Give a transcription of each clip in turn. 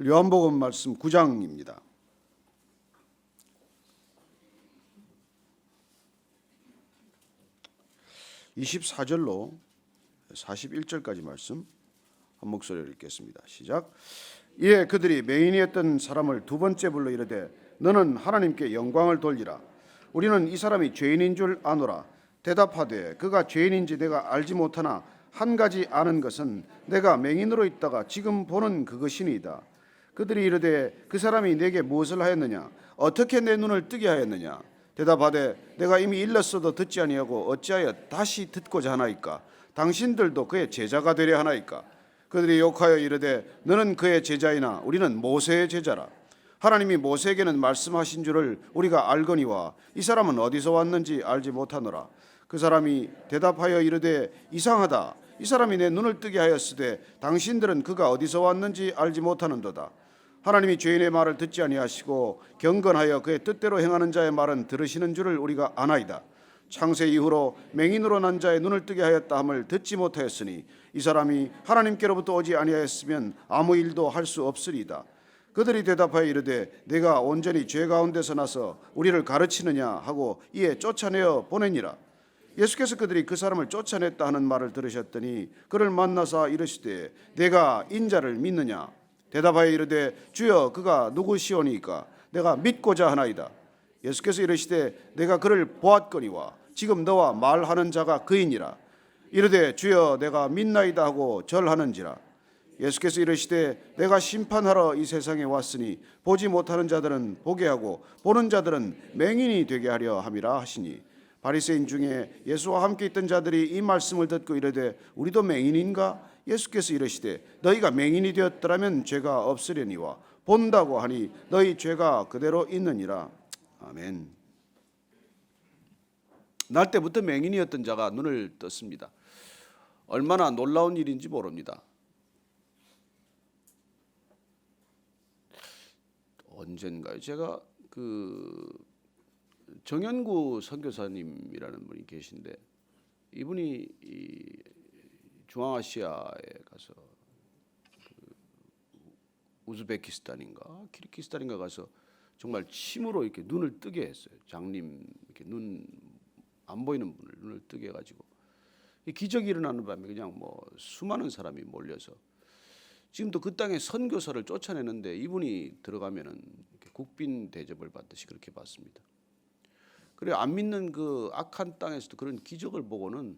요한복음 말씀 9장입니다. 24절로 41절까지 말씀 한 목소리로 읽겠습니다. 시작. 이에 그들이 맹인이었던 사람을 두 번째 불러 이르되 너는 하나님께 영광을 돌리라. 우리는 이 사람이 죄인인 줄 아노라. 대답하되 그가 죄인인지 내가 알지 못하나 한 가지 아는 것은 내가 맹인으로 있다가 지금 보는 그것이니이다. 그들이 이르되 그 사람이 내게 무엇을 하였느냐? 어떻게 내 눈을 뜨게 하였느냐? 대답하되 내가 이미 일렀어도 듣지 아니하고 어찌하여 다시 듣고자 하나이까? 당신들도 그의 제자가 되려 하나이까? 그들이 욕하여 이르되 너는 그의 제자이나 우리는 모세의 제자라. 하나님이 모세에게는 말씀하신 줄을 우리가 알거니와 이 사람은 어디서 왔는지 알지 못하노라. 그 사람이 대답하여 이르되 이상하다. 이 사람이 내 눈을 뜨게 하였으되 당신들은 그가 어디서 왔는지 알지 못하는도다. 하나님이 죄인의 말을 듣지 아니하시고 경건하여 그의 뜻대로 행하는 자의 말은 들으시는 줄을 우리가 아나이다. 창세 이후로 맹인으로 난 자의 눈을 뜨게 하였다 함을 듣지 못하였으니 이 사람이 하나님께로부터 오지 아니하였으면 아무 일도 할 수 없으리이다. 그들이 대답하여 이르되 내가 온전히 죄 가운데서 나서 우리를 가르치느냐 하고 이에 쫓아내어 보내니라. 예수께서 그들이 그 사람을 쫓아냈다 하는 말을 들으셨더니 그를 만나사 이르시되 내가 인자를 믿느냐? 대답하여 이르되 주여 그가 누구시오니까 내가 믿고자 하나이다. 예수께서 이르시되 내가 그를 보았거니와 지금 너와 말하는 자가 그이니라. 이르되 주여 내가 믿나이다 하고 절하는지라. 예수께서 이르시되 내가 심판하러 이 세상에 왔으니 보지 못하는 자들은 보게 하고 보는 자들은 맹인이 되게 하려 함이라 하시니 바리새인 중에 예수와 함께 있던 자들이 이 말씀을 듣고 이르되 우리도 맹인인가? 예수께서 이르시되 너희가 맹인이 되었더라면 죄가 없으려니와 본다고 하니 너희 죄가 그대로 있느니라. 아멘. 날 때부터 맹인이었던 자가 눈을 떴습니다. 얼마나 놀라운 일인지 모릅니다. 언젠가요? 제가 정연구 선교사님이라는 분이 계신데 이분이 중앙아시아에 가서 우즈베키스탄인가 키르기스탄인가 가서 정말 침으로 이렇게 눈을 뜨게 했어요. 장님 이렇게 눈 안 보이는 분을 눈을 뜨게 해가지고 기적이 일어나는 밤에 그냥 뭐 수많은 사람이 몰려서 지금도 그 땅에 선교사를 쫓아내는데 이분이 들어가면은 국빈 대접을 받듯이 그렇게 받습니다. 그래 안 믿는 그 악한 땅에서도 그런 기적을 보고는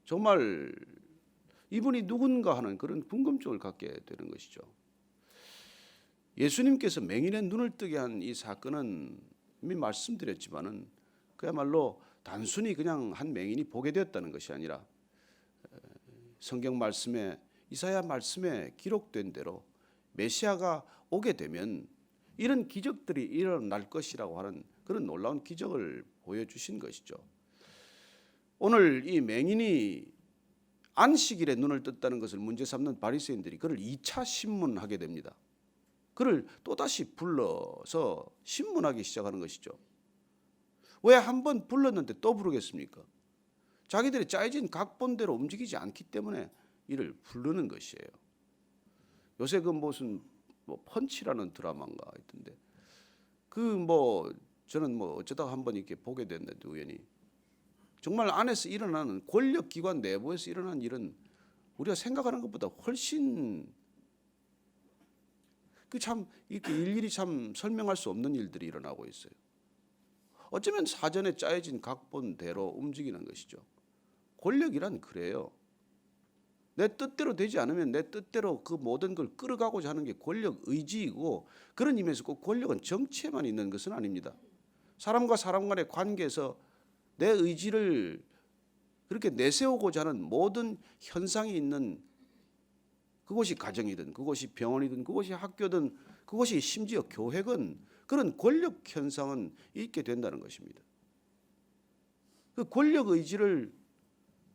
정말 이분이 누군가 하는 그런 궁금증을 갖게 되는 것이죠. 예수님께서 맹인의 눈을 뜨게 한 이 사건은 이미 말씀드렸지만은 그야말로 단순히 그냥 한 맹인이 보게 되었다는 것이 아니라 성경 말씀에 이사야 말씀에 기록된 대로 메시아가 오게 되면 이런 기적들이 일어날 것이라고 하는 그런 놀라운 기적을 보여주신 것이죠. 오늘 이 맹인이 안식일에 눈을 떴다는 것을 문제 삼는 바리새인들이 그를 2차 신문하게 됩니다. 그를 또다시 불러서 신문하기 시작하는 것이죠. 왜 한 번 불렀는데 또 부르겠습니까? 자기들이 짜여진 각본대로 움직이지 않기 때문에 이를 부르는 것이에요. 요새 그 무슨 펀치라는 드라마인가 있던데 저는 어쩌다가 한번 이렇게 보게 됐는데 우연히 정말 안에서 일어나는 권력기관 내부에서 일어나는 일은 우리가 생각하는 것보다 훨씬 참 이렇게 일일이 참 설명할 수 없는 일들이 일어나고 있어요. 어쩌면 사전에 짜여진 각본대로 움직이는 것이죠. 권력이란 그래요. 내 뜻대로 되지 않으면 내 뜻대로 그 모든 걸 끌어가고자 하는 게 권력 의지이고 그런 의미에서 꼭 권력은 정치에만 있는 것은 아닙니다. 사람과 사람 간의 관계에서 내 의지를 그렇게 내세우고자 하는 모든 현상이 있는 그곳이 가정이든 그곳이 병원이든 그곳이 학교든 그곳이 심지어 교회건 그런 권력 현상은 있게 된다는 것입니다. 그 권력 의지를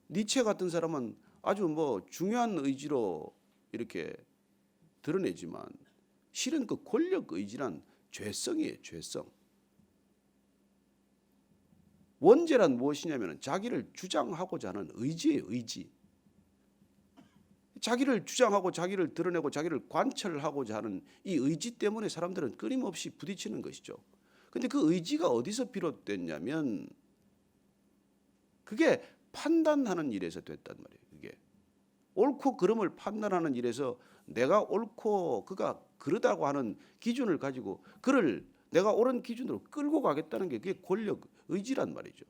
니체 같은 사람은 아주 중요한 의지로 이렇게 드러내지만 실은 그 권력 의지란 죄성이에요. 죄성. 원죄란 무엇이냐면 자기를 주장하고자 하는 의지예요. 의지. 자기를 주장하고 자기를 드러내고 자기를 관철하고자 하는 이 의지 때문에 사람들은 끊임없이 부딪히는 것이죠. 근데 그 의지가 어디서 비롯됐냐면 그게 판단하는 일에서 됐단 말이에요. 그게 옳고 그름을 판단하는 일에서 내가 옳고 그가 그르다고 하는 기준을 가지고 그를 내가 옳은 기준으로 끌고 가겠다는 게 그게 권력 의지란 말이죠.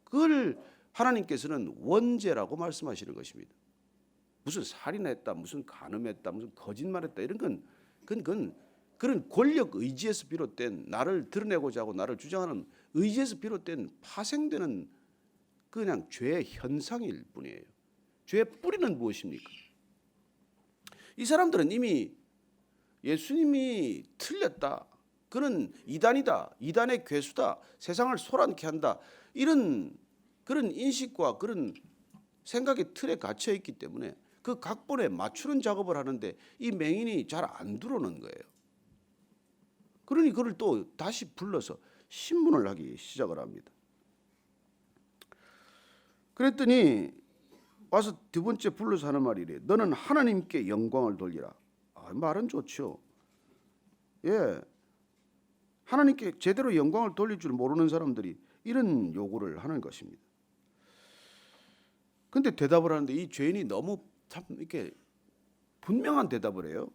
그걸 하나님께서는 원죄라고 말씀하시는 것입니다. 무슨 살인했다, 무슨 간음했다, 무슨 거짓말했다 이런 건 그런 권력 의지에서 비롯된 나를 드러내고자 하고 나를 주장하는 의지에서 비롯된 파생되는 그냥 죄의 현상일 뿐이에요. 죄의 뿌리는 무엇입니까? 이 사람들은 이미 예수님이 틀렸다. 그는 이단이다. 이단의 괴수다. 세상을 소란케 한다. 이런 그런 인식과 그런 생각의 틀에 갇혀 있기 때문에 그 각본에 맞추는 작업을 하는데 이 맹인이 잘 안 들어오는 거예요. 그러니 그를 또 다시 불러서 신문을 하기 시작을 합니다. 그랬더니 와서 두 번째 불러서 하는 말이래. 너는 하나님께 영광을 돌리라. 말은 좋죠. 예, 하나님께 제대로 영광을 돌릴 줄 모르는 사람들이 이런 요구를 하는 것입니다. 근데 대답을 하는데 이 죄인이 너무 참 이렇게 분명한 대답을 해요.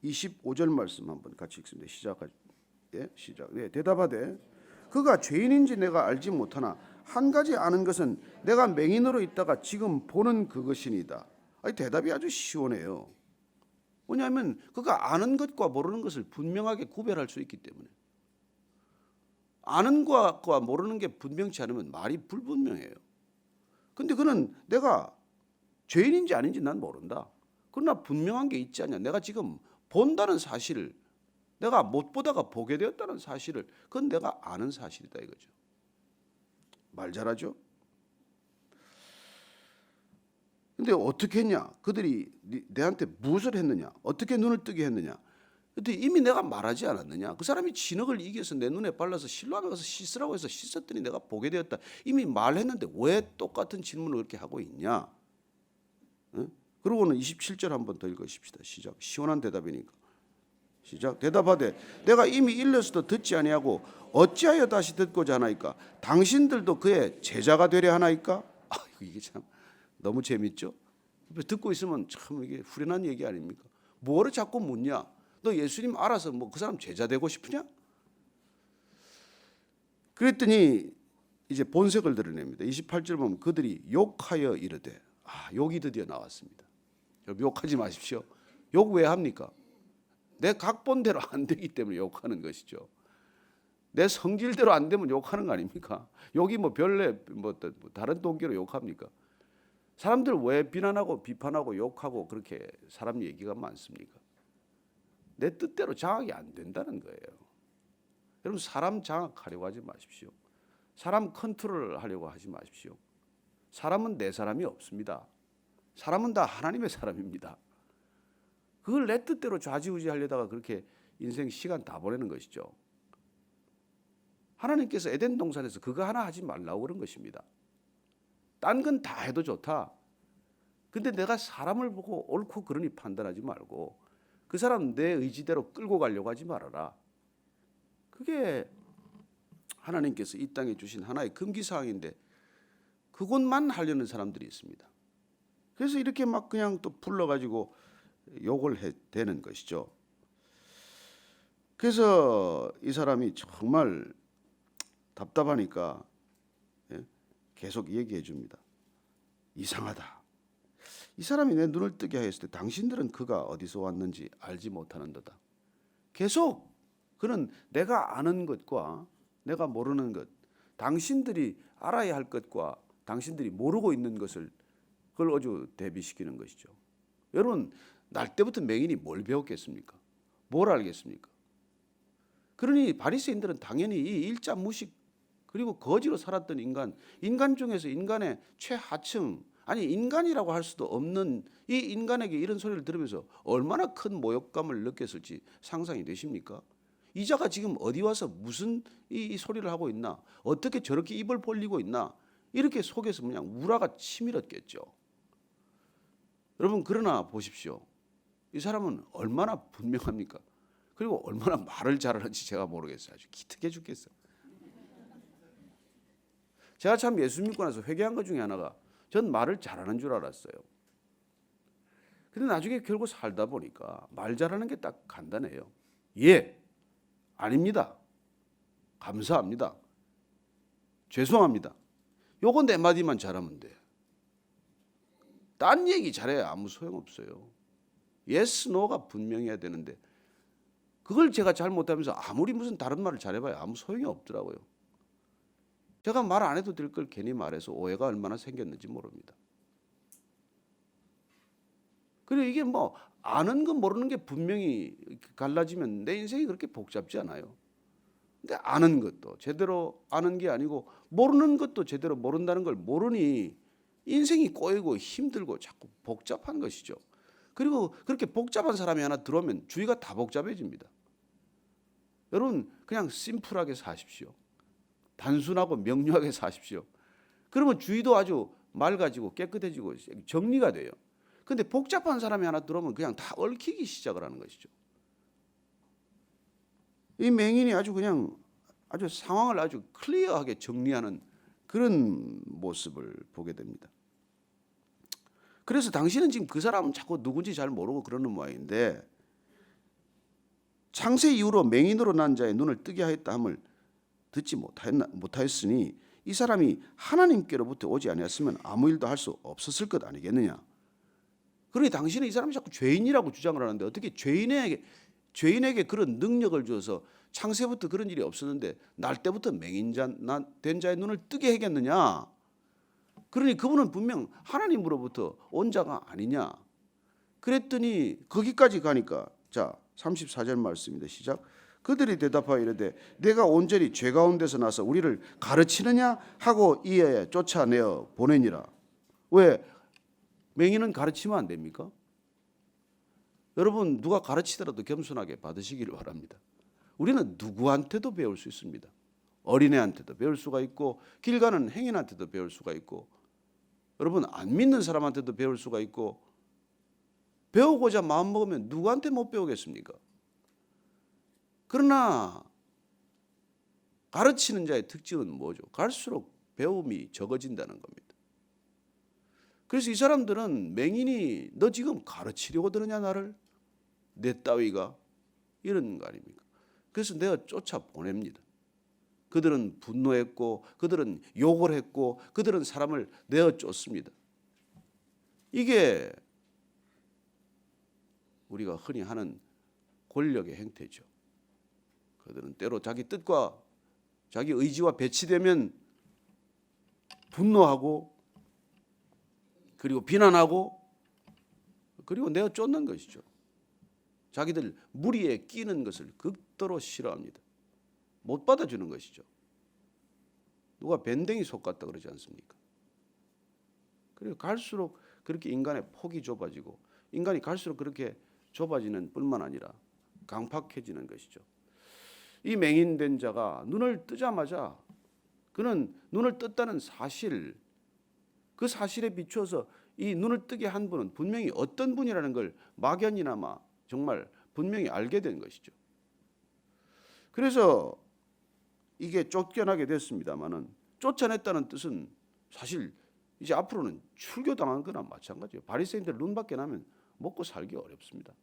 25절 말씀 한번 같이 읽습니다. 시작. 예, 대답하되 그가 죄인인지 내가 알지 못하나 한 가지 아는 것은 내가 맹인으로 있다가 지금 보는 그것이니이다. 대답이 아주 시원해요. 왜냐하면 그가 아는 것과 모르는 것을 분명하게 구별할 수 있기 때문에. 아는 것과 모르는 게 분명치 않으면 말이 불분명해요. 근데 그는 내가 죄인인지 아닌지 난 모른다. 그러나 분명한 게 있지 않냐. 내가 지금 본다는 사실을 내가 못 보다가 보게 되었다는 사실을 그건 내가 아는 사실이다 이거죠. 말 잘하죠? 근데 어떻게 했냐? 그들이 내한테 무엇을 했느냐? 어떻게 눈을 뜨게 했느냐? 근데 이미 내가 말하지 않았느냐? 그 사람이 진흙을 이겨서 내 눈에 발라서 실로암에 가서 씻으라고 해서 씻었더니 내가 보게 되었다. 이미 말했는데 왜 똑같은 질문을 그렇게 하고 있냐? 응? 그러고는 27절 한번 더 읽으십시다. 시작. 시원한 대답이니까. 시작. 대답하되 내가 이미 일러서도 듣지 아니하고 어찌하여 다시 듣고자 하나이까? 당신들도 그의 제자가 되려 하나이까? 이게 참 너무 재밌죠? 듣고 있으면 참 이게 후련한 얘기 아닙니까? 뭐를 자꾸 묻냐? 너 예수님 알아서 뭐 그 사람 제자 되고 싶으냐? 그랬더니 이제 본색을 드러냅니다. 28절 보면 그들이 욕하여 이르되 욕이 드디어 나왔습니다. 욕하지 마십시오. 욕 왜 합니까? 내 각본대로 안 되기 때문에 욕하는 것이죠. 내 성질대로 안 되면 욕하는 거 아닙니까? 욕이 뭐 별내 뭐 다른 동기로 욕합니까? 사람들 왜 비난하고 비판하고 욕하고 그렇게 사람 얘기가 많습니까? 내 뜻대로 장악이 안 된다는 거예요. 여러분 사람 장악하려고 하지 마십시오. 사람 컨트롤 하려고 하지 마십시오. 사람은 내 사람이 없습니다. 사람은 다 하나님의 사람입니다. 그걸 내 뜻대로 좌지우지 하려다가 그렇게 인생 시간 다 보내는 것이죠. 하나님께서 에덴 동산에서 그거 하나 하지 말라고 그런 것입니다. 딴 건 다 해도 좋다. 근데 내가 사람을 보고 옳고 그러니 판단하지 말고 그 사람 내 의지대로 끌고 가려고 하지 말아라. 그게 하나님께서 이 땅에 주신 하나의 금기사항인데 그것만 하려는 사람들이 있습니다. 그래서 이렇게 막 그냥 또 불러가지고 욕을 대는 것이죠. 그래서 이 사람이 정말 답답하니까 계속 얘기해 줍니다. 이상하다. 이 사람이 내 눈을 뜨게 하였을 때 당신들은 그가 어디서 왔는지 알지 못하는도다. 계속 그는 내가 아는 것과 내가 모르는 것, 당신들이 알아야 할 것과 당신들이 모르고 있는 것을 그걸 아주 대비시키는 것이죠. 여러분 날 때부터 맹인이 뭘 배웠겠습니까? 뭘 알겠습니까? 그러니 바리새인들은 당연히 이 일자 무식 그리고 거지로 살았던 인간 중에서 인간의 최하층, 아니 인간이라고 할 수도 없는 이 인간에게 이런 소리를 들으면서 얼마나 큰 모욕감을 느꼈을지 상상이 되십니까? 이 자가 지금 어디 와서 무슨 이 소리를 하고 있나? 어떻게 저렇게 입을 벌리고 있나? 이렇게 속에서 그냥 우라가 치밀었겠죠. 여러분 그러나 보십시오. 이 사람은 얼마나 분명합니까? 그리고 얼마나 말을 잘하는지 제가 모르겠어요. 아주 기특해 죽겠어요. 제가 참 예수 믿고 나서 회개한 것 중에 하나가 전 말을 잘하는 줄 알았어요. 근데 나중에 결국 살다 보니까 말 잘하는 게 딱 간단해요. 예, 아닙니다. 감사합니다. 죄송합니다. 요거 네 마디만 잘하면 돼. 딴 얘기 잘해야 아무 소용없어요. yes, no가 분명해야 되는데 그걸 제가 잘 못하면서 아무리 무슨 다른 말을 잘해봐야 아무 소용이 없더라고요. 제가 말 안 해도 될 걸 괜히 말해서 오해가 얼마나 생겼는지 모릅니다. 그리고 이게 뭐 아는 거 모르는 게 분명히 갈라지면 내 인생이 그렇게 복잡지 않아요. 근데 아는 것도 제대로 아는 게 아니고 모르는 것도 제대로 모른다는 걸 모르니 인생이 꼬이고 힘들고 자꾸 복잡한 것이죠. 그리고 그렇게 복잡한 사람이 하나 들어오면 주위가 다 복잡해집니다. 여러분 그냥 심플하게 사십시오. 단순하고 명료하게 사십시오. 그러면 주위도 아주 맑아지고 깨끗해지고 정리가 돼요. 근데 복잡한 사람이 하나 들어오면 그냥 다 얽히기 시작을 하는 것이죠. 이 맹인이 아주 그냥 아주 상황을 아주 클리어하게 정리하는 그런 모습을 보게 됩니다. 그래서 당신은 지금 그 사람은 자꾸 누군지 잘 모르고 그러는 모양인데 창세 이후로 맹인으로 난 자의 눈을 뜨게 하였다 함을 듣지 못하였으니 이 사람이 하나님께로부터 오지 아니었으면 아무 일도 할 수 없었을 것 아니겠느냐. 그러니 당신은 이 사람이 자꾸 죄인이라고 주장을 하는데 어떻게 죄인에게 그런 능력을 줘서 창세부터 그런 일이 없었는데 날 때부터 맹인 된 자의 눈을 뜨게 하겠느냐. 그러니 그분은 분명 하나님으로부터 온 자가 아니냐. 그랬더니 거기까지 가니까 자 34절 말씀입니다. 시작. 그들이 대답하여 이르되 내가 온전히 죄 가운데서 나서 우리를 가르치느냐 하고 이에 쫓아내어 보내니라. 왜? 맹인은 가르치면 안 됩니까? 여러분 누가 가르치더라도 겸손하게 받으시기를 바랍니다. 우리는 누구한테도 배울 수 있습니다. 어린애한테도 배울 수가 있고 길 가는 행인한테도 배울 수가 있고 여러분 안 믿는 사람한테도 배울 수가 있고 배우고자 마음먹으면 누구한테 못 배우겠습니까? 그러나 가르치는 자의 특징은 뭐죠? 갈수록 배움이 적어진다는 겁니다. 그래서 이 사람들은 맹인이 너 지금 가르치려고 들으냐 나를? 내 따위가 이런 거 아닙니까? 그래서 내가 쫓아보냅니다. 그들은 분노했고 그들은 욕을 했고 그들은 사람을 내어 쫓습니다. 이게 우리가 흔히 하는 권력의 행태죠. 그들은 때로 자기 뜻과 자기 의지와 배치되면 분노하고 그리고 비난하고 그리고 내어 쫓는 것이죠. 자기들 무리에 끼는 것을 극도로 싫어합니다. 못 받아주는 것이죠. 누가 밴댕이 속 같다 그러지 않습니까? 그리고 갈수록 그렇게 인간의 폭이 좁아지고 인간이 갈수록 그렇게 좁아지는 뿐만 아니라 강팍해지는 것이죠. 이 맹인된 자가 눈을 뜨자마자 그는 눈을 떴다는 사실, 그 사실에 비추어서 이 눈을 뜨게 한 분은 분명히 어떤 분이라는 걸 막연히나마 정말 분명히 알게 된 것이죠. 그래서 이게 쫓겨나게 됐습니다마는 쫓아냈다는 뜻은 사실 이제 앞으로는 출교당한 거나 마찬가지예요. 바리새인들 눈밖에 나면 먹고 살기 어렵습니다.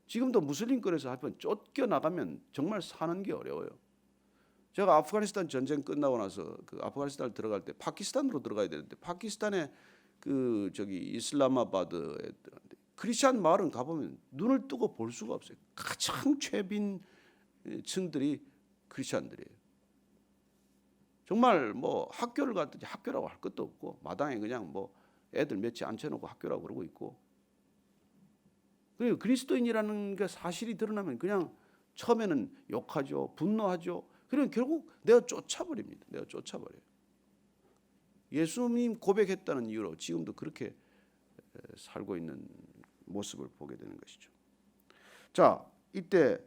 지금도 무슬림권에서 한번 쫓겨나가면 정말 사는 게 어려워요. 제가 아프가니스탄 전쟁 끝나고 나서 그 아프가니스탄을 들어갈 때 파키스탄으로 들어가야 되는데 파키스탄의 그 저기 이슬라마바드에 크리스찬 마을은 가보면 눈을 뜨고 볼 수가 없어요. 가장 최빈층들이 크리스찬들이에요. 정말 뭐 학교를 갔더니 학교라고 할 것도 없고 마당에 그냥 뭐 애들 몇이 앉혀놓고 학교라고 그러고 있고 그리고 그리스도인이라는 게 사실이 드러나면 그냥 처음에는 욕하죠. 분노하죠. 그러면 결국 내가 쫓아버립니다. 내가 쫓아버려요. 예수님 고백했다는 이유로 지금도 그렇게 살고 있는 모습을 보게 되는 것이죠. 자, 이때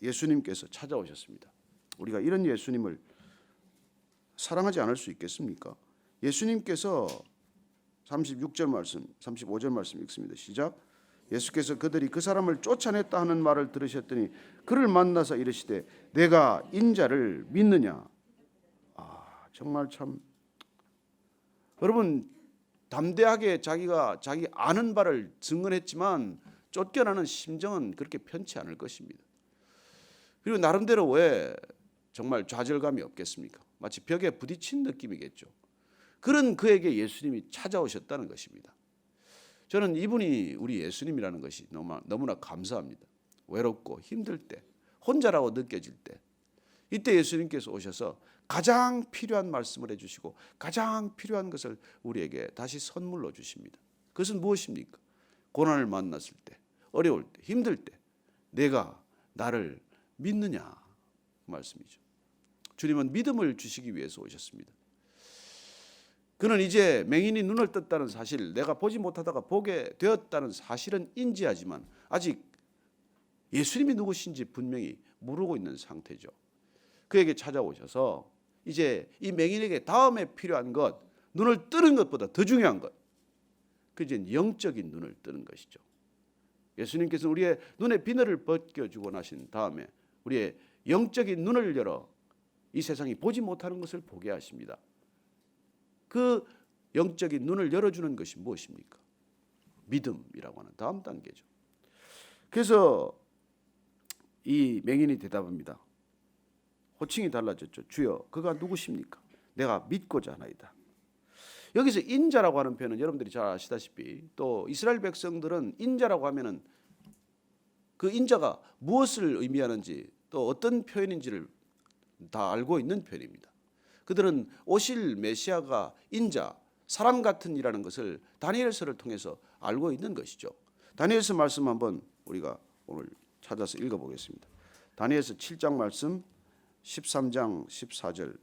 예수님께서 찾아오셨습니다. 우리가 이런 예수님을 사랑하지 않을 수 있겠습니까? 예수님께서 36절 말씀, 35절 말씀 읽습니다. 시작. 예수께서 그들이 그 사람을 쫓아냈다 하는 말을 들으셨더니 그를 만나서 이르시되 내가 인자를 믿느냐. 정말 참 여러분 담대하게 자기가 자기 아는 바를 증언했지만 쫓겨나는 심정은 그렇게 편치 않을 것입니다. 그리고 나름대로 왜 정말 좌절감이 없겠습니까? 마치 벽에 부딪힌 느낌이겠죠. 그런 그에게 예수님이 찾아오셨다는 것입니다. 저는 이분이 우리 예수님이라는 것이 너무나 감사합니다. 외롭고 힘들 때, 혼자라고 느껴질 때, 이때 예수님께서 오셔서 가장 필요한 말씀을 해주시고 가장 필요한 것을 우리에게 다시 선물로 주십니다. 그것은 무엇입니까? 고난을 만났을 때, 어려울 때, 힘들 때 내가 나를 믿느냐 그 말씀이죠. 주님은 믿음을 주시기 위해서 오셨습니다. 그는 이제 맹인이 눈을 떴다는 사실, 내가 보지 못하다가 보게 되었다는 사실은 인지하지만 아직 예수님이 누구신지 분명히 모르고 있는 상태죠. 그에게 찾아오셔서 이제 이 맹인에게 다음에 필요한 것, 눈을 뜨는 것보다 더 중요한 것, 그 이제 영적인 눈을 뜨는 것이죠. 예수님께서는 우리의 눈의 비늘을 벗겨주고 나신 다음에 우리의 영적인 눈을 열어 이 세상이 보지 못하는 것을 보게 하십니다. 그 영적인 눈을 열어주는 것이 무엇입니까? 믿음이라고 하는 다음 단계죠. 그래서 이 맹인이 대답합니다. 호칭이 달라졌죠. 주여, 그가 누구십니까? 내가 믿고자 하나이다. 여기서 인자라고 하는 표현은 여러분들이 잘 아시다시피 또 이스라엘 백성들은 인자라고 하면은 그 인자가 무엇을 의미하는지 또 어떤 표현인지를 다 알고 있는 표현입니다. 그들은 오실 메시아가 인자, 사람 같은 이라는 것을 다니엘서를 통해서 알고 있는 것이죠. 다니엘서 말씀 한번 우리가 오늘 찾아서 읽어보겠습니다. 다니엘서 7장 말씀 13장 14절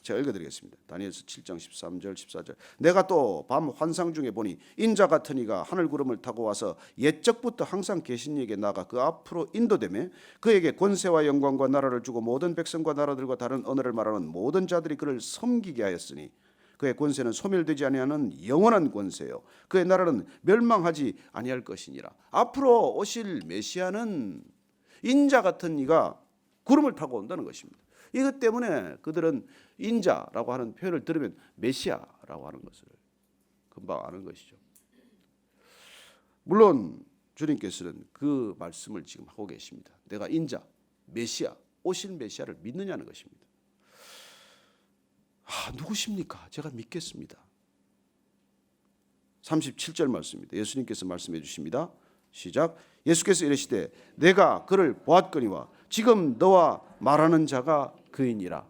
제가 읽어드리겠습니다. 다니엘서 7장 13절 14절. 내가 또 밤 환상 중에 보니 인자 같은 이가 하늘 구름을 타고 와서 옛적부터 항상 계신 이에게 나가 그 앞으로 인도되매 그에게 권세와 영광과 나라를 주고 모든 백성과 나라들과 다른 언어를 말하는 모든 자들이 그를 섬기게 하였으니 그의 권세는 소멸되지 아니하는 영원한 권세요 그의 나라는 멸망하지 아니할 것이니라. 앞으로 오실 메시아는 인자 같은 이가 구름을 타고 온다는 것입니다. 이것 때문에 그들은 인자라고 하는 표현을 들으면 메시아라고 하는 것을 금방 아는 것이죠. 물론 주님께서는 그 말씀을 지금 하고 계십니다. 내가 인자, 메시아, 오실 메시아를 믿느냐는 것입니다. 누구십니까? 제가 믿겠습니다. 37절 말씀입니다. 예수님께서 말씀해 주십니다. 시작. 예수께서 이르시되 내가 그를 보았거니와 지금 너와 말하는 자가 그이니라.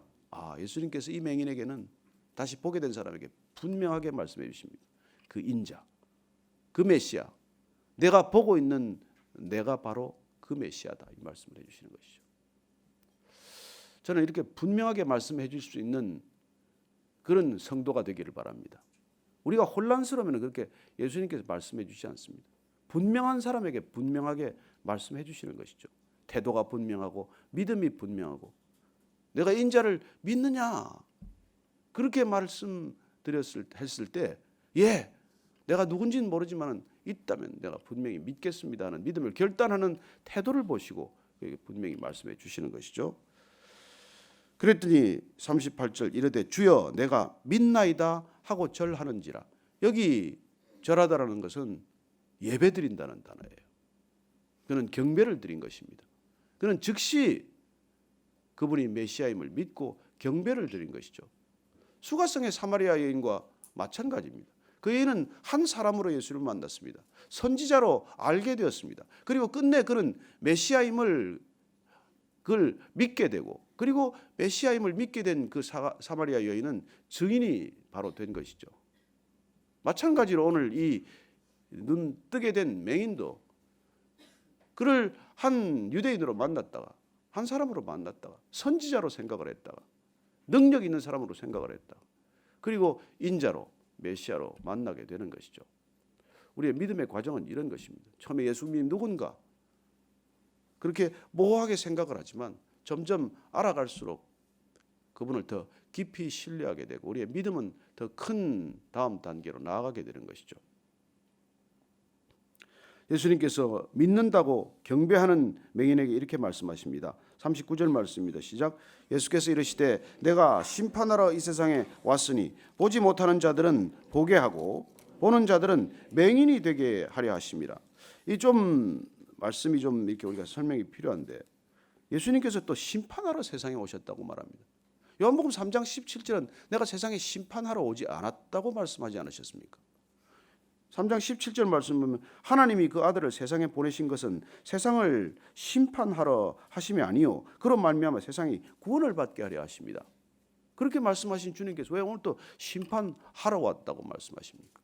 예수님께서 이 맹인에게는 다시 보게 된 사람에게 분명하게 말씀해 주십니다. 그 인자, 그 메시아, 내가 보고 있는 내가 바로 그 메시아다 이 말씀을 해주시는 것이죠. 저는 이렇게 분명하게 말씀해 줄 수 있는 그런 성도가 되기를 바랍니다. 우리가 혼란스러우면 그렇게 예수님께서 말씀해 주시지 않습니다. 분명한 사람에게 분명하게 말씀해 주시는 것이죠. 태도가 분명하고 믿음이 분명하고 내가 인자를 믿느냐 그렇게 했을 때 내가 누군지는 모르지만 있다면 내가 분명히 믿겠습니다 하는 믿음을 결단하는 태도를 보시고 분명히 말씀해 주시는 것이죠. 그랬더니 38절 이르되 주여 내가 믿나이다 하고 절하는지라. 여기 절하다라는 것은 예배드린다는 단어예요. 그는 경배를 드린 것입니다. 그는 즉시 그분이 메시아임을 믿고 경배를 드린 것이죠. 수가성의 사마리아 여인과 마찬가지입니다. 그 여인은 한 사람으로 예수를 만났습니다. 선지자로 알게 되었습니다. 그리고 끝내 그는 메시아임을 그걸 믿게 되고 그리고 메시아임을 믿게 된 그 사마리아 여인은 증인이 바로 된 것이죠. 마찬가지로 오늘 이 눈 뜨게 된 맹인도 그를 한 유대인으로 만났다가 한 사람으로 만났다가 선지자로 생각을 했다가 능력 있는 사람으로 생각을 했다가 그리고 인자로 메시아로 만나게 되는 것이죠. 우리의 믿음의 과정은 이런 것입니다. 처음에 예수님이 누군가 그렇게 모호하게 생각을 하지만 점점 알아갈수록 그분을 더 깊이 신뢰하게 되고 우리의 믿음은 더 큰 다음 단계로 나아가게 되는 것이죠. 예수님께서 믿는다고 경배하는 맹인에게 이렇게 말씀하십니다. 39절 말씀입니다. 시작. 예수께서 이르시되 내가 심판하러 이 세상에 왔으니 보지 못하는 자들은 보게 하고 보는 자들은 맹인이 되게 하려 하심이라. 이 좀 말씀이 좀 이렇게 우리가 설명이 필요한데 예수님께서 또 심판하러 세상에 오셨다고 말합니다. 요한복음 3장 17절은 내가 세상에 심판하러 오지 않았다고 말씀하지 않으셨습니까? 3장 17절 말씀 보면 하나님이 그 아들을 세상에 보내신 것은 세상을 심판하러 하심이 아니요 그로 말미암아 세상이 구원을 받게 하려 하십니다. 그렇게 말씀하신 주님께서 왜 오늘 또 심판하러 왔다고 말씀하십니까?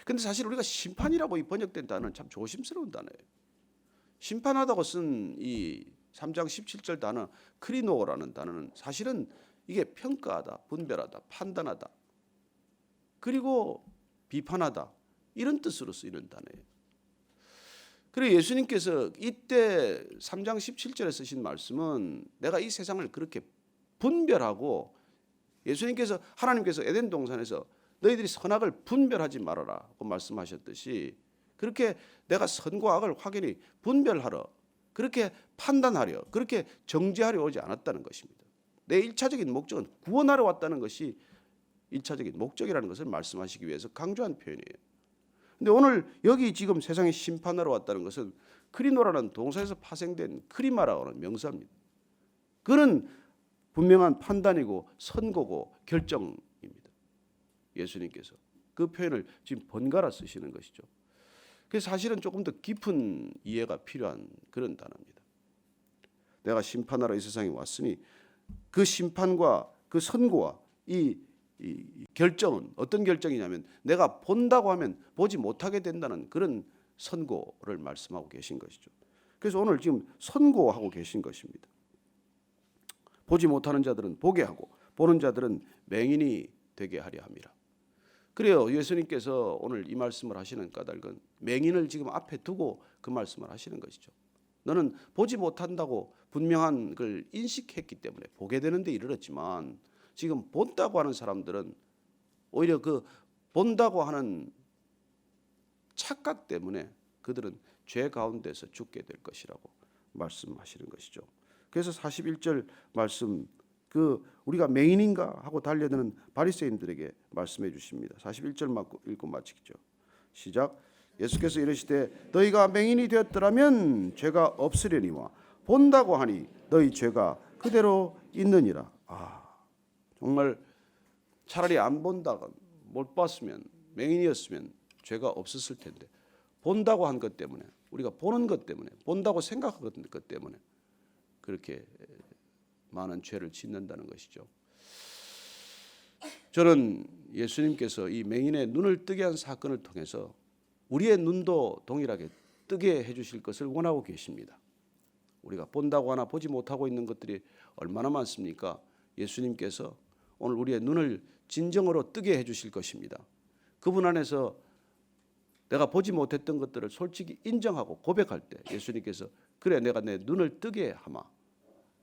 근데 사실 우리가 심판이라고 이 번역된 단어는 참 조심스러운 단어예요. 심판하다고 쓴 이 3장 17절 단어 크리노라는 단어는 사실은 이게 평가하다, 분별하다, 판단하다, 그리고 비판하다 이런 뜻으로 쓰이는 단어예요. 그리고 예수님께서 이때 3장 17절에 쓰신 말씀은 내가 이 세상을 그렇게 분별하고 예수님께서 하나님께서 에덴 동산에서 너희들이 선악을 분별하지 말아라고 말씀하셨듯이 그렇게 내가 선과 악을 확연히 분별하러 그렇게 판단하려 그렇게 정죄하려 오지 않았다는 것입니다. 내 1차적인 목적은 구원하러 왔다는 것이 1차적인 목적이라는 것을 말씀하시기 위해서 강조한 표현이에요. 근데 오늘 여기 지금 세상에 심판하러 왔다는 것은 크리노라는 동사에서 파생된 크리마라고 하는 명사입니다. 그는 분명한 판단이고 선고고 결정입니다. 예수님께서 그 표현을 지금 번갈아 쓰시는 것이죠. 그래서 사실은 조금 더 깊은 이해가 필요한 그런 단어입니다. 내가 심판하러 이 세상에 왔으니 그 심판과 그 선고와 이 결정은 어떤 결정이냐면 내가 본다고 하면 보지 못하게 된다는 그런 선고를 말씀하고 계신 것이죠. 그래서 오늘 지금 선고하고 계신 것입니다. 보지 못하는 자들은 보게 하고 보는 자들은 맹인이 되게 하려 함이라. 그래요. 예수님께서 오늘 이 말씀을 하시는 까닭은 맹인을 지금 앞에 두고 그 말씀을 하시는 것이죠. 너는 보지 못한다고 분명한 걸 인식했기 때문에 보게 되는데 이르렀지만 지금 본다고 하는 사람들은 오히려 그 본다고 하는 착각 때문에 그들은 죄 가운데서 죽게 될 것이라고 말씀하시는 것이죠. 그래서 41절 말씀 그 우리가 맹인인가 하고 달려드는 바리새인들에게 말씀해 주십니다. 41절 읽고 마치죠. 시작. 예수께서 이르시되 너희가 맹인이 되었더라면 죄가 없으려니와 본다고 하니 너희 죄가 그대로 있느니라. 정말 차라리 안 본다가 못 봤으면 맹인이었으면 죄가 없었을 텐데 본다고 한 것 때문에 우리가 보는 것 때문에 본다고 생각하는 것 때문에 그렇게 많은 죄를 짓는다는 것이죠. 저는 예수님께서 이 맹인의 눈을 뜨게 한 사건을 통해서 우리의 눈도 동일하게 뜨게 해주실 것을 원하고 계십니다. 우리가 본다고 하나 보지 못하고 있는 것들이 얼마나 많습니까? 예수님께서 오늘 우리의 눈을 진정으로 뜨게 해주실 것입니다. 그분 안에서 내가 보지 못했던 것들을 솔직히 인정하고 고백할 때 예수님께서 그래 내가 내 눈을 뜨게 하마,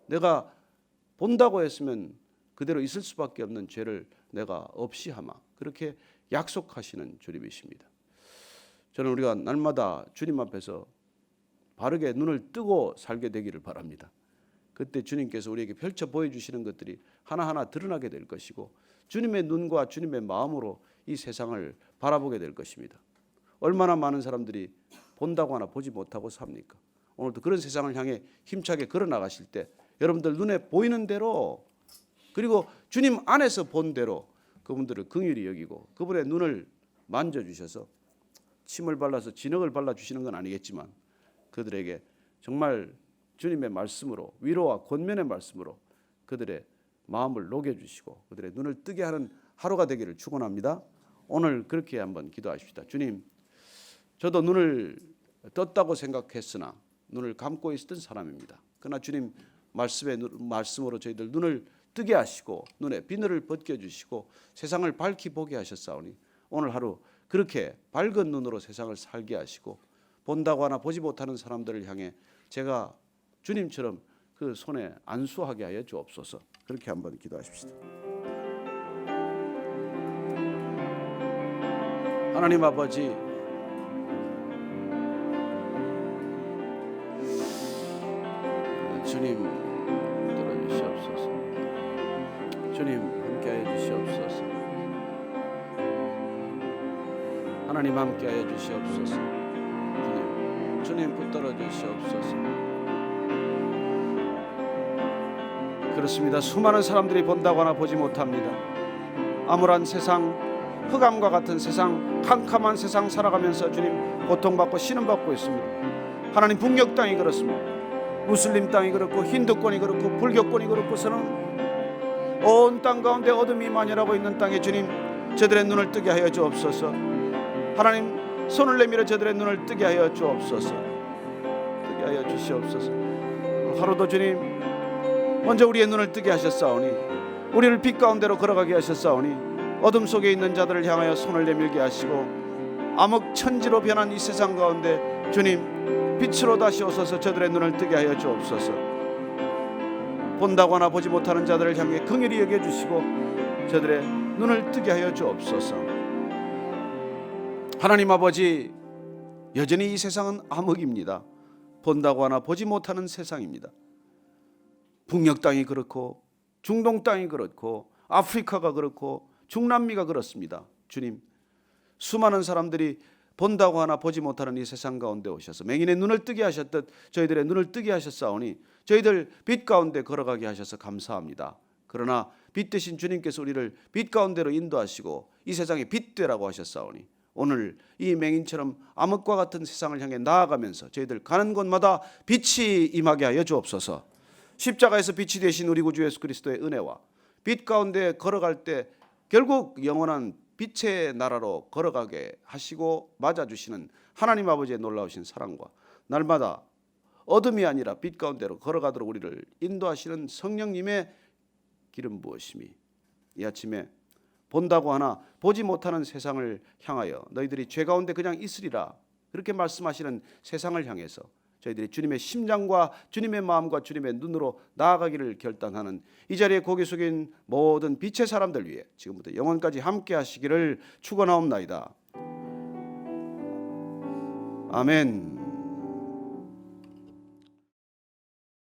내가 본다고 했으면 그대로 있을 수밖에 없는 죄를 내가 없이 하마, 그렇게 약속하시는 주님이십니다. 저는 우리가 날마다 주님 앞에서 바르게 눈을 뜨고 살게 되기를 바랍니다. 그때 주님께서 우리에게 펼쳐 보여주시는 것들이 하나하나 드러나게 될 것이고 주님의 눈과 주님의 마음으로 이 세상을 바라보게 될 것입니다. 얼마나 많은 사람들이 본다고 하나 보지 못하고 삽니까? 오늘도 그런 세상을 향해 힘차게 걸어 나가실 때 여러분들 눈에 보이는 대로 그리고 주님 안에서 본 대로 그분들을 긍휼히 여기고 그분의 눈을 만져주셔서 침을 발라서 진흙을 발라주시는 건 아니겠지만 그들에게 정말 주님의 말씀으로 위로와 권면의 말씀으로 그들의 마음을 녹여주시고 그들의 눈을 뜨게 하는 하루가 되기를 축원합니다. 오늘 그렇게 한번 기도하십시다. 주님, 저도 눈을 떴다고 생각했으나 눈을 감고 있었던 사람입니다. 그러나 주님 말씀으로 저희들 눈을 뜨게 하시고 눈에 비늘을 벗겨주시고 세상을 밝히 보게 하셨사오니 오늘 하루 그렇게 밝은 눈으로 세상을 살게 하시고 본다고 하나 보지 못하는 사람들을 향해 제가 주님처럼 그 손에 안수하게 하여 주옵소서. 그렇게 한번 기도하십시다. 하나님 아버지, 주님 들어주시옵소서. 주님 함께하여 주시옵소서. 하나님 함께하여 주시옵소서. 주님 붙들어 주시옵소서. 그렇습니다. 수많은 사람들이 본다고 하나 보지 못합니다. 암울한 세상, 흑암과 같은 세상, 캄캄한 세상 살아가면서 주님 고통받고 신음받고 있습니다. 하나님, 북녘 땅이 그렇습니다. 무슬림 땅이 그렇고 힌두권이 그렇고 불교권이 그렇고서는 온 땅 가운데 어둠이 만연하고 있는 땅에 주님, 저들의 눈을 뜨게 하여 주옵소서. 하나님, 손을 내밀어 저들의 눈을 뜨게 하여 주옵소서. 뜨게 하여 주시옵소서. 하루도 주님 먼저 우리의 눈을 뜨게 하셨사오니, 우리를 빛 가운데로 걸어가게 하셨사오니, 어둠 속에 있는 자들을 향하여 손을 내밀게 하시고, 암흑 천지로 변한 이 세상 가운데 주님 빛으로 다시 오셔서 저들의 눈을 뜨게 하여 주옵소서. 본다고 하나 보지 못하는 자들을 향해 긍휼히 여겨주시고 저들의 눈을 뜨게 하여 주옵소서. 하나님 아버지, 여전히 이 세상은 암흑입니다. 본다고 하나 보지 못하는 세상입니다. 북녘 땅이 그렇고 중동 땅이 그렇고 아프리카가 그렇고 중남미가 그렇습니다. 주님, 수많은 사람들이 본다고 하나 보지 못하는 이 세상 가운데 오셔서 맹인의 눈을 뜨게 하셨듯 저희들의 눈을 뜨게 하셨사오니 저희들 빛 가운데 걸어가게 하셔서 감사합니다. 그러나 빛 되신 주님께서 우리를 빛 가운데로 인도하시고 이 세상에 빛 되라고 하셨사오니, 오늘 이 맹인처럼 암흑과 같은 세상을 향해 나아가면서 저희들 가는 곳마다 빛이 임하게 하여 주옵소서. 십자가에서 빛이 되신 우리 구주 예수 그리스도의 은혜와 빛 가운데 걸어갈 때 결국 영원한 빛의 나라로 걸어가게 하시고 맞아주시는 하나님 아버지의 놀라우신 사랑과 날마다 어둠이 아니라 빛 가운데로 걸어가도록 우리를 인도하시는 성령님의 기름 부으심이 이 아침에 본다고 하나 보지 못하는 세상을 향하여 너희들이 죄 가운데 그냥 있으리라 그렇게 말씀하시는 세상을 향해서 저희들이 주님의 심장과 주님의 마음과 주님의 눈으로 나아가기를 결단하는 이 자리에 고개 숙인 모든 빛의 사람들 위해 지금부터 영원까지 함께 하시기를 축원하옵나이다. 아멘.